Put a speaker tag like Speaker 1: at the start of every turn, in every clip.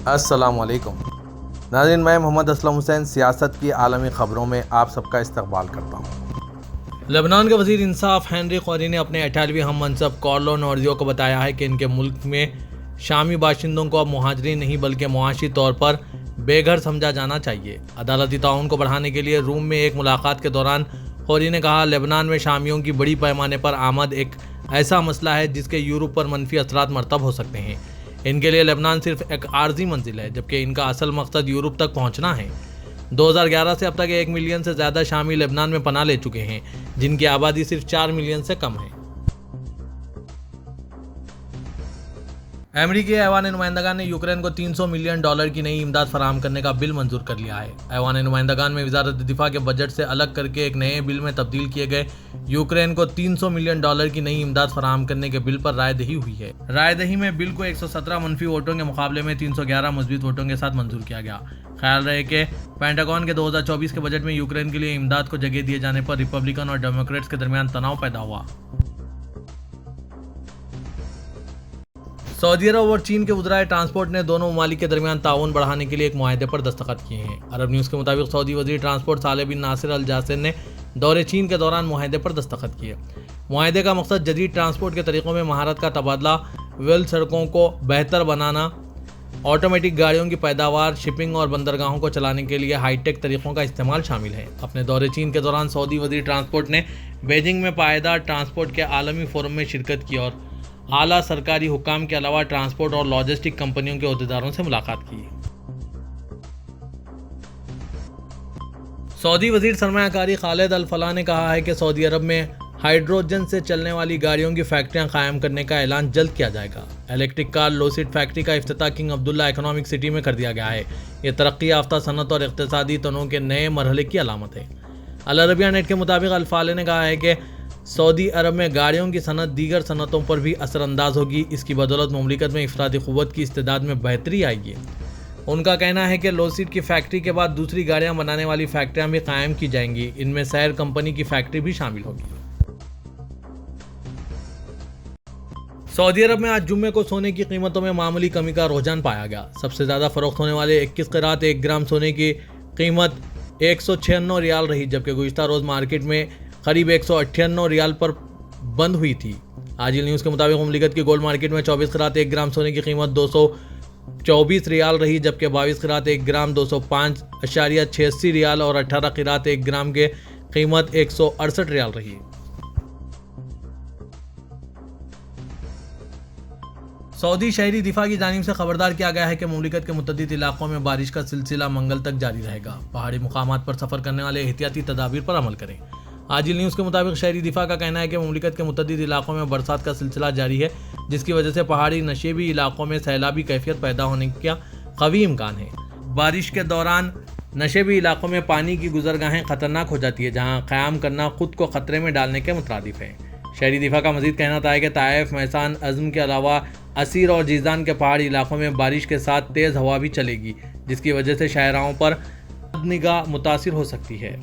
Speaker 1: السلام علیکم ناظرین، میں محمد اسلم حسین سیاست کی عالمی خبروں میں آپ سب کا استقبال کرتا ہوں۔
Speaker 2: لبنان کے وزیر انصاف ہنری قوری نے اپنے 98ویں ہم منصب کارلو نورزیو کو بتایا ہے کہ ان کے ملک میں شامی باشندوں کو اب مہاجرین نہیں بلکہ معاشی طور پر بے گھر سمجھا جانا چاہیے۔ عدالتی تعاون کو بڑھانے کے لیے روم میں ایک ملاقات کے دوران قوری نے کہا، لبنان میں شامیوں کی بڑی پیمانے پر آمد ایک ایسا مسئلہ ہے جس کے یورپ پر منفی اثرات مرتب ہو سکتے ہیں۔ ان کے لیے لبنان صرف ایک عارضی منزل ہے، جبکہ ان کا اصل مقصد یورپ تک پہنچنا ہے۔ 2011 سے اب تک 1 ملین سے زیادہ شامی لبنان میں پناہ لے چکے ہیں، جن کی آبادی صرف 4 ملین سے کم ہے۔ امریکی ایوان نمائندگان نے یوکرین کو $300 ملین کی نئی امداد فراہم کرنے کا بل منظور کر لیا ہے۔ ایوان نمائندگان میں وزارت دفاع کے بجٹ سے الگ کر کے ایک نئے بل میں تبدیل کیے گئے یوکرین کو $300 ملین کی نئی امداد فراہم کرنے کے بل پر رائے دہی ہوئی ہے۔ رائے دہی میں بل کو 117 منفی ووٹوں کے مقابلے میں 311 مثبت ووٹوں کے ساتھ منظور کیا گیا۔ خیال رہے کہ پینٹاگون کے 2024 کے بجٹ میں یوکرین کے لیے امداد کو جگہ دیے جانے پر ریپبلکن اور ڈیموکریٹس کے درمیان تناؤ پیدا ہوا۔ سعودی عرب اور چین کے وزرائے ٹرانسپورٹ نے دونوں ممالک کے درمیان تعاون بڑھانے کے لیے ایک معاہدے پر دستخط کیے ہیں۔ عرب نیوز کے مطابق سعودی وزیر ٹرانسپورٹ صالح بن ناصر الجاسر نے دورے چین کے دوران معاہدے پر دستخط کیے۔ معاہدے کا مقصد جدید ٹرانسپورٹ کے طریقوں میں مہارت کا تبادلہ، ریل سڑکوں کو بہتر بنانا، آٹومیٹک گاڑیوں کی پیداوار، شپنگ اور بندرگاہوں کو چلانے کے لیے ہائی ٹیک طریقوں کا استعمال شامل ہے۔ اپنے دورے چین کے دوران سعودی وزیر ٹرانسپورٹ نے بیجنگ میں پائیدار ٹرانسپورٹ کے عالمی فورم میں شرکت کی اور اعلیٰ سرکاری حکام کے علاوہ ٹرانسپورٹ اور لاجسٹک کمپنیوں کے عہدیداروں سے ملاقات کی۔ سعودی وزیر سرمایہ کاری خالد الفلاح نے کہا ہے کہ سعودی عرب میں ہائیڈروجن سے چلنے والی گاڑیوں کی فیکٹریاں قائم کرنے کا اعلان جلد کیا جائے گا۔ الیکٹرک کار لوسیڈ فیکٹری کا افتتاح کنگ عبداللہ اکنامک سٹی میں کر دیا گیا ہے۔ یہ ترقی یافتہ صنعت اور اقتصادی تنوع کے نئے مرحلے کی علامت ہے۔ العربیہ نیٹ کے مطابق الفلاح نے کہا ہے کہ سعودی عرب میں گاڑیوں کی صنعت دیگر صنعتوں پر بھی اثر انداز ہوگی۔ اس کی بدولت مملکت میں افرادی قوت کی استعداد میں بہتری آئے گی۔ ان کا کہنا ہے کہ لوسیڈ کی فیکٹری کے بعد دوسری گاڑیاں بنانے والی فیکٹریاں بھی قائم کی جائیں گی۔ ان میں سیر کمپنی کی فیکٹری بھی شامل ہوگی۔ سعودی عرب میں آج جمعے کو سونے کی قیمتوں میں معمولی کمی کا رجحان پایا گیا۔ سب سے زیادہ فروخت ہونے والے 21 قیراط 1 گرام سونے کی قیمت 196 ریال رہی، جبکہ گزشتہ روز مارکیٹ میں قریب 198 ریال پر بند ہوئی تھی۔ آج نیوز کے مطابق مملکت کی گولڈ مارکیٹ میں 24 قیراط 1 گرام سونے کی قیمت 224 ریال رہی، جبکہ 22 قیراط 1 گرام 205.86 ریال اور 18 قیراط 1 گرام کے قیمت 168 ریال رہی۔ سعودی شہری دفاع کی جانب سے خبردار کیا گیا ہے کہ مملکت کے متعدد علاقوں میں بارش کا سلسلہ منگل تک جاری رہے گا۔ پہاڑی مقامات پر سفر کرنے والے احتیاطی تدابیر پر عمل کریں۔ آج نیوز کے مطابق شہری دفاع کا کہنا ہے کہ مملکت کے متعدد علاقوں میں برسات کا سلسلہ جاری ہے، جس کی وجہ سے پہاڑی نشیبی علاقوں میں سیلابی کیفیت پیدا ہونے کا قوی امکان ہے۔ بارش کے دوران نشیبی علاقوں میں پانی کی گزرگاہیں خطرناک ہو جاتی ہے، جہاں قیام کرنا خود کو خطرے میں ڈالنے کے مترادف ہے۔ شہری دفاع کا مزید کہنا تھا کہ طائف، میسان، عزم کے علاوہ اسیر اور جیزان کے پہاڑی علاقوں میں بارش کے ساتھ تیز ہوا بھی چلے گی، جس کی وجہ سے شاہراہوں پر نگاہ متاثر ہو سکتی ہے۔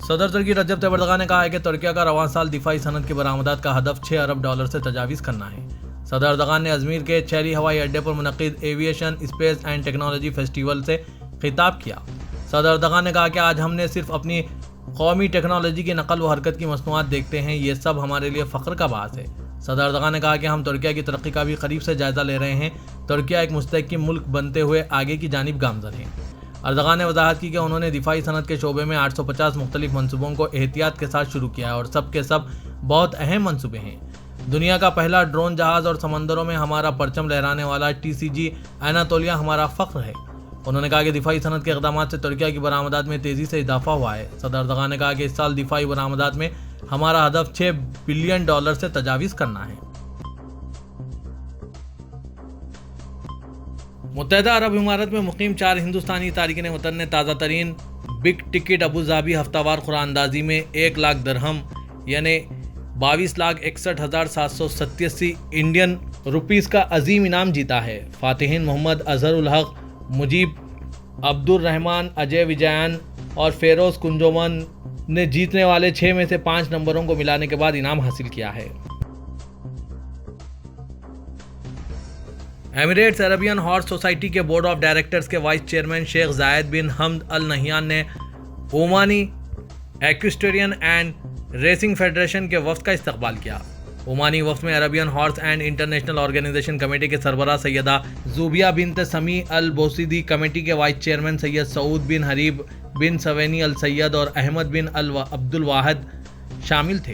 Speaker 2: صدر ترکی رجب طیب اردوغان نے کہا ہے کہ ترکیہ کا رواں سال دفاعی صنعت کی برآمدات کا ہدف $6 ارب سے تجاوز کرنا ہے۔ صدر اردوغان نے ازمیر کے چیری ہوائی اڈے پر منعقد aviation, space and technology festival سے خطاب کیا۔ صدر اردوغان نے کہا کہ آج ہم نے صرف اپنی قومی ٹیکنالوجی کی نقل و حرکت کی مصنوعات دیکھتے ہیں، یہ سب ہمارے لیے فخر کا باعث ہے۔ صدر اردوغان نے کہا کہ ہم ترکیہ کی ترقی کا بھی قریب سے جائزہ لے رہے ہیں۔ ترکیہ ایک مستحکم ملک بنتے ہوئے آگے کی جانب گامزن ہے۔ اردوغان نے وضاحت کی کہ انہوں نے دفاعی صنعت کے شعبے میں 850 مختلف منصوبوں کو احتیاط کے ساتھ شروع کیا ہے اور سب کے سب بہت اہم منصوبے ہیں۔ دنیا کا پہلا ڈرون جہاز اور سمندروں میں ہمارا پرچم لہرانے والا TCG اناطولیہ ہمارا فخر ہے۔ انہوں نے کہا کہ دفاعی صنعت کے اقدامات سے ترکیہ کی برآمدات میں تیزی سے اضافہ ہوا ہے۔ صدر اردوغان نے کہا کہ اس سال دفاعی برآمدات میں ہمارا ہدف $6 بلین سے تجاوز کرنا ہے۔ متحدہ عرب امارات میں مقیم 4 ہندوستانی تارکین وطن نے تازہ ترین بگ ٹکٹ ابوظہبی ہفتہ وار قرعہ اندازی میں 1 لاکھ درہم یعنی 22,61,787 انڈین روپیز کا عظیم انعام جیتا ہے۔ فاتحین محمد اظہر الحق، مجیب عبد الرحمان، اجے وجیان اور فیروز کنجومن نے جیتنے والے 6 میں سے 5 نمبروں کو ملانے کے بعد انعام حاصل کیا ہے۔ ایمریٹس عربین ہارس سوسائٹی کے بورڈ آف ڈائریکٹرز کے vice chairman Sheikh Zayed bin Hamad Al Nahyan نے Omani equestrian and racing federation کے وفد کا استقبال کیا۔ اومانی وفد میں Arabian horse and international organization committee کے سربراہ Sayyida Zubaiya bint Sami Albusaidi, committee کے vice chairman Sayyid Saud bin Hareeb bin Suwaini Alsayyid اور احمد بن عبد الواحد شامل تھے۔